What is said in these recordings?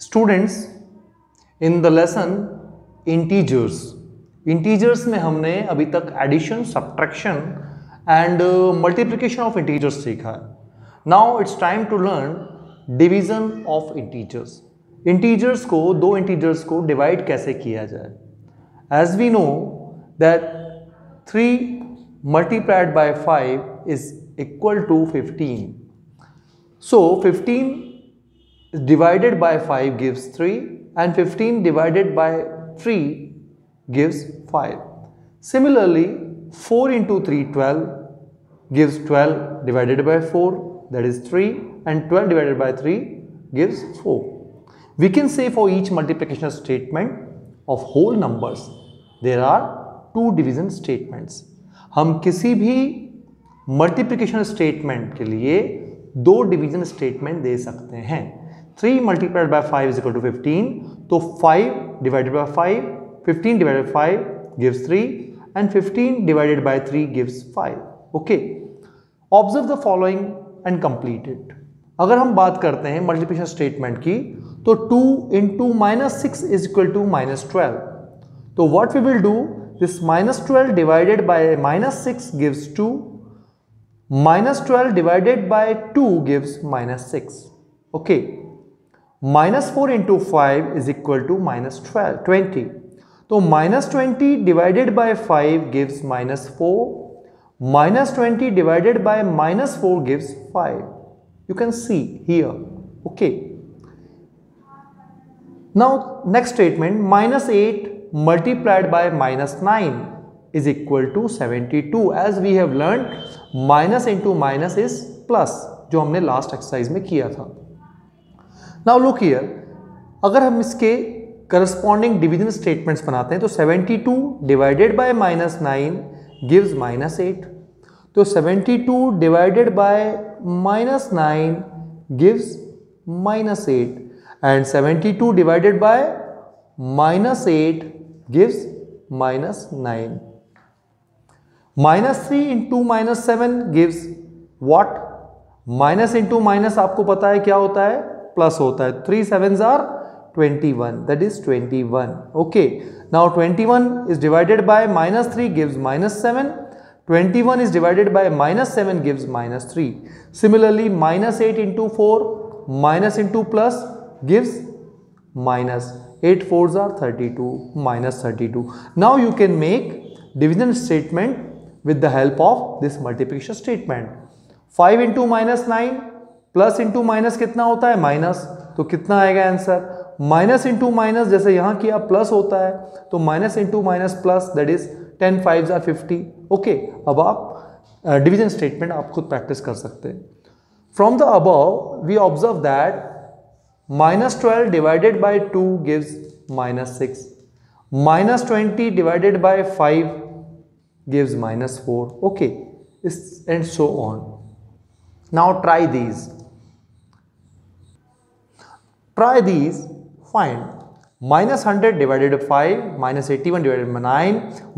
Students, in the lesson integers में हमने अभी तक addition, subtraction and multiplication of integers सीखा है। Now it's time to learn division of integers. Integers को, दो इंटीजर्स को डिवाइड कैसे किया जाए। As we know that 3 multiplied by 5 is equal to 15. So 15 divided by 5 gives 3 and 15 divided by 3 gives 5. Similarly, 4 into 3, 12 gives 12 divided by 4, that is 3, and 12 divided by 3 gives 4. We can say for each multiplication statement of whole numbers, there are 2 division statements. हम किसी भी multiplication statement के लिए 2 division statement दे सकते हैं। 3 multiplied by 5 is equal to 15, तो 5 divided by 5, 15 divided by 5 gives 3 and 15 divided by 3 gives 5। Okay, observe the following and complete it. अगर हम बात करते हैं मल्टीप्लिकेशन स्टेटमेंट की, तो 2 into -6 is equal to -12. तो what we will do, this -12 divided by -6 gives 2, -12 divided by 2 gives -6. Okay, -4 into 5 is equal to -12, 20. तो -20 divided by 5 gives -4, -20 divided by -4 gives 5. You can see here. Okay, now next statement, -8 multiplied by -9 is equal to 72. As we have learned, minus into minus is plus, जो हमने last exercise में किया था। Now look here, अगर हम इसके corresponding division statements बनाते हैं, तो 72 डिवाइडेड बाय -9 गिव्स -8, तो 72 divided by -9 gives -8 and 72 divided by -8 gives -9. -3 into -7 gives what? Minus into minus आपको पता है क्या होता है, प्लस होता है। 3 7s are 21, that is 21. Okay, now 21 is divided by -3 gives -7. 21 is divided by -7 gives -3. Similarly, -8 into 4 minus into plus gives minus. 8 4s are 32, -32. Now you can make division statement with the help of this multiplication statement. 5 into -9 plus into minus कितना होता है, minus, तो कितना आएगा answer, minus into minus, जैसे यहाँ किया plus होता है, तो minus into minus plus, that is 10 5s are 50. Okay, अब आप डिविजन स्टेटमेंट आप खुद प्रैक्टिस कर सकते हैं। From the above we observe that -12 divided by 2 gives -6, -20 divided by 5 gives -4. Okay, and so on. Now try these. Find -100 divided by 5, -81 divided by 9,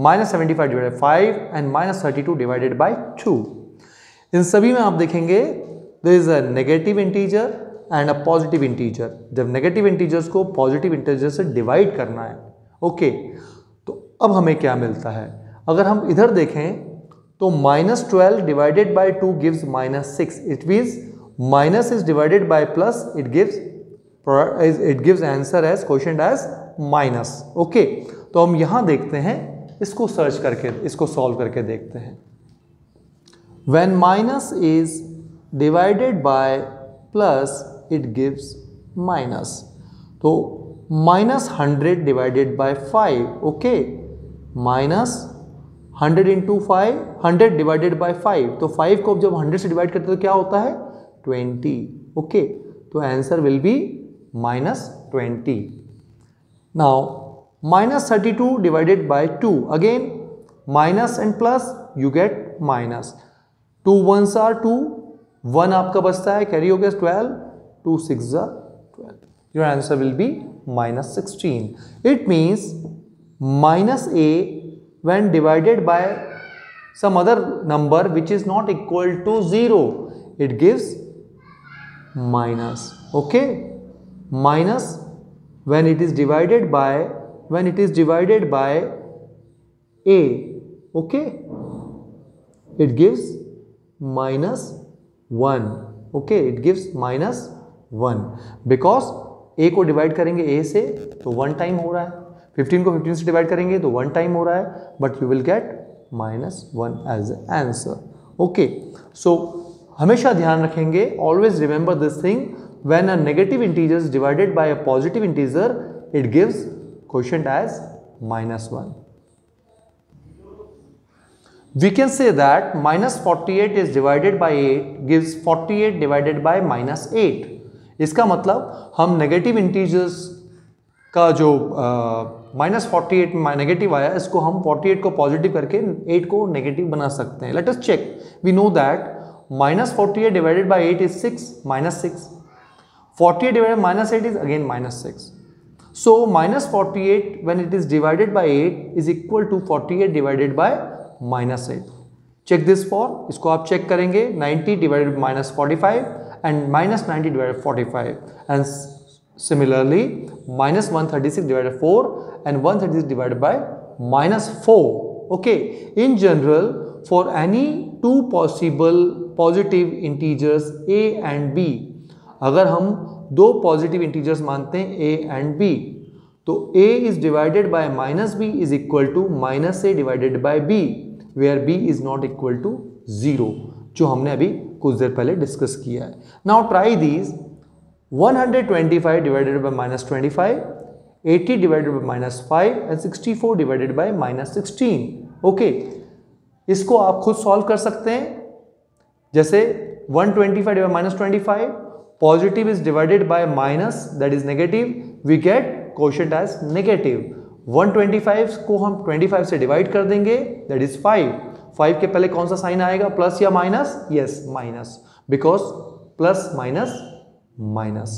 -75 divided by 5 and -32 divided by 2. इन सभी में आप देखेंगे there is a negative integer and a positive integer. जब negative integers को positive integer से divide करना है, okay, तो अब हमें क्या मिलता है, अगर हम इधर देखें तो -12 divided by 2 gives -6. It means minus is divided by plus, it gives answer as question as minus. Okay, तो हम यहां देखते हैं, इसको सर्च करके, इसको सॉल्व करके देखते हैं. When minus is divided by plus it gives minus. तो -100 divided by 5, okay, -100 into 5, 100 divided by 5, तो 5 को जब 100 से डिवाइड करते हैं तो क्या होता है, 20. ओके, तो answer will B -20. Now -32 divided by 2, again minus and plus, you get minus. 2 1s are 2, 1 आपका बचता है, कैरी हो गया 12, 2 6s are 12. Your answer will be -16. It means -a when divided by some other number which is not equal to 0, it gives minus. Okay, minus when it is divided by a, okay, it gives -1, okay, it gives -1 because a को divide करेंगे a से तो 1 time हो रहा है, 15 को 15 से divide करेंगे तो 1 टाइम हो रहा है, but you will get -1 as answer. Okay, so हमेशा ध्यान रखेंगे, always remember this thing, when a negative integer is divided by a positive integer it gives quotient as -1। We can say that -48 is divided by 8 gives 48 divided by -8। इसका मतलब हम negative integers का जो -48 negative आया, इसको हम 48 को positive करके 8 को नेगेटिव बना सकते हैं। Let us check, we know that -48 divided by 8 is 6, -6, 48 divided by -8 is again -6, so -48 when it is divided by 8 is equal to 48 divided by -8। Check this for, इसको आप चेक करेंगे, 90 divided by -45 and -90 divided 45 and similarly -136 divided 4 and 136 divided by -4। Okay, in general for any two possible positive integers a and b, अगर हम दो positive integers मानते हैं a and b, तो a is divided by -b is equal to -a divided by b, where b is not equal to 0, जो हमने अभी कुछ देर पहले डिस्कस किया है। Now try these, 125 divided by -25, 80 divided by -5 and 64 divided by -16। Okay, इसको आप खुद सॉल्व कर सकते हैं। जैसे 125 divide by -25, positive is divided by minus, that is negative, we get quotient as negative. 125 को हम 25 से डिवाइड कर देंगे, दैट इज 5। 5 के पहले कौन सा साइन आएगा, प्लस या minus? Yes, minus, because plus minus minus.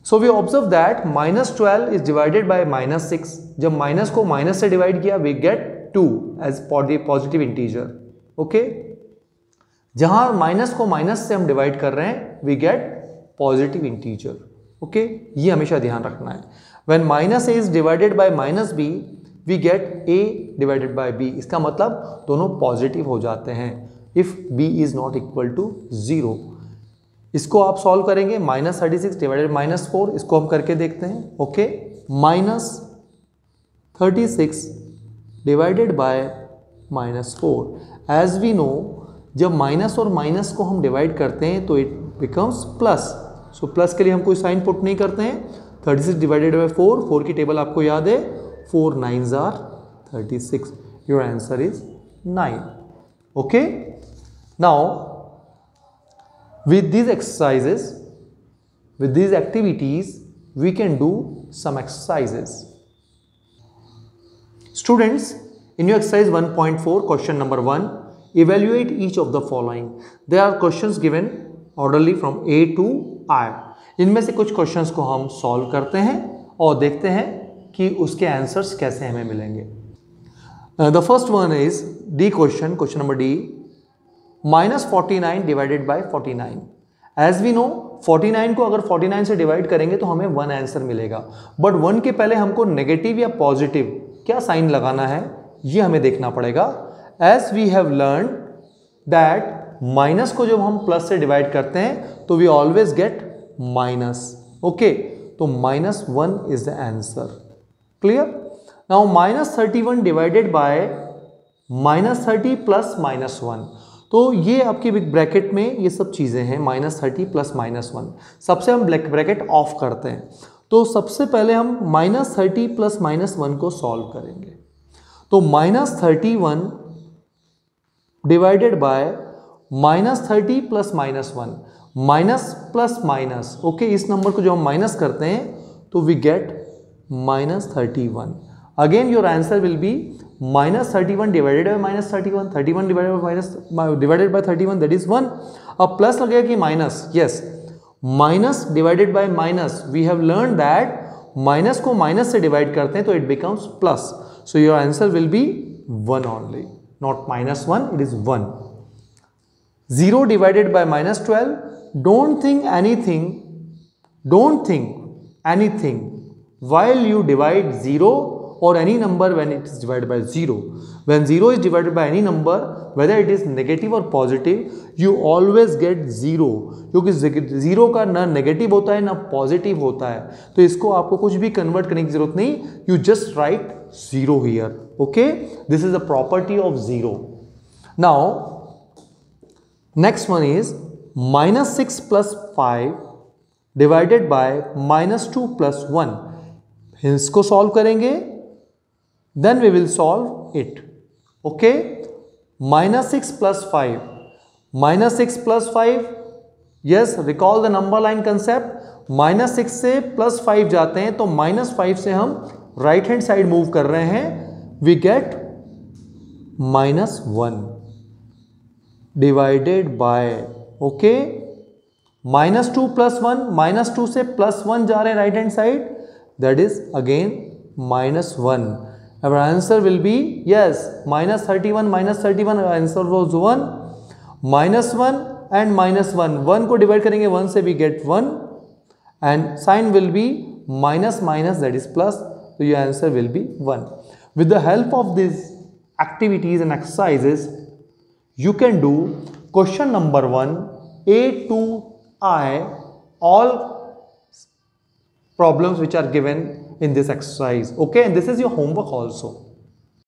So we observe that -12 is divided by -6। जब माइनस को माइनस से डिवाइड किया we get 2 as positive integer. Okay, जहां माइनस को माइनस से हम डिवाइड कर रहे हैं we get positive integer. Okay, ये हमेशा ध्यान रखना है। When -a is divided by -b, we get a divided by b। इसका मतलब दोनों पॉजिटिव हो जाते हैं if b is not equal to 0। इसको आप सॉल्व करेंगे, -36 डिवाइडेड बाय -4, इसको हम करके देखते हैं। Okay, -36 divided by -4। As we know, जब माइनस और माइनस को हम डिवाइड करते हैं तो it becomes plus, so plus के लिए हम कोई साइन पुट नहीं करते हैं। 36 डिवाइडेड बाय 4, 4 की टेबल आपको याद है, 4 9s are 36, your answer is 9। Okay, now with these exercises, with these activities, we can do some exercises. Students, in your exercise 1.4, question number 1, evaluate each of the following. There are questions given orderly from A to I. इनमें से कुछ questions को हम solve करते हैं और देखते हैं कि उसके आंसर्स कैसे हमें मिलेंगे। The first one is D question, question number D, -49 divided by 49। एज वी नो, 49 को अगर 49 से डिवाइड करेंगे तो हमें 1 आंसर मिलेगा, बट 1 के पहले हमको नेगेटिव या पॉजिटिव क्या साइन लगाना है ये हमें देखना पड़ेगा। As we have learn that minus को जब हम प्लस से डिवाइड करते हैं तो we always get minus. Okay, तो -1 is the answer. Clear? Now -31 divided by -30 plus -1, तो ये आपके बिग ब्रैकेट में ये सब चीजें हैं, -30 प्लस -1। सबसे हम ब्रैकेट ऑफ करते हैं, तो सबसे पहले हम -30 प्लस -1 को सॉल्व करेंगे। तो -31 divided by -30 plus -1, minus plus minus. Okay, इस नंबर को जो हम माइनस करते हैं तो we get -31। Again your answer will be -31 divided by -31, 31 divided by 31 that is 1। अब प्लस लगेगा कि minus? Yes, minus divided by minus, we have learn that minus को माइनस से डिवाइड करते हैं तो it becomes plus, so your answer will B 1 only, not -1, it is 1। 0 divided by -12, don't think anything while you divide 0 or any number when it is divided by 0. When 0 is divided by any number, whether it is negative or positive, you always get 0, क्योंकि 0 का ना negative होता है ना positive होता है, तो इसको आपको कुछ भी कन्वर्ट करने की जरूरत नहीं, you just right 0 here. Okay, this is the property of 0. Now next one is -6 + 5 divided by -2 + 1. इसको सॉल्व करेंगे, then we will solve it. Okay, -6 + 5, -6 + 5, yes, recall the number line concept. -6 से +5 जाते हैं तो -5 से हम राइट हैंड साइड मूव कर रहे हैं, we get -1 divided by, okay, -2 + 1, -2 से +1 जा रहे हैं right hand side, that is again -1. Our answer will be, yes, -31, -31, our answer was 1, -1 and -1, 1 को डिवाइड करेंगे 1 से we get 1 and sign will be minus, that is plus, so your answer will be 1. With the help of these activities and exercises, you can do question number 1 A to I, all problems which are given in this exercise. Okay, and this is your homework also.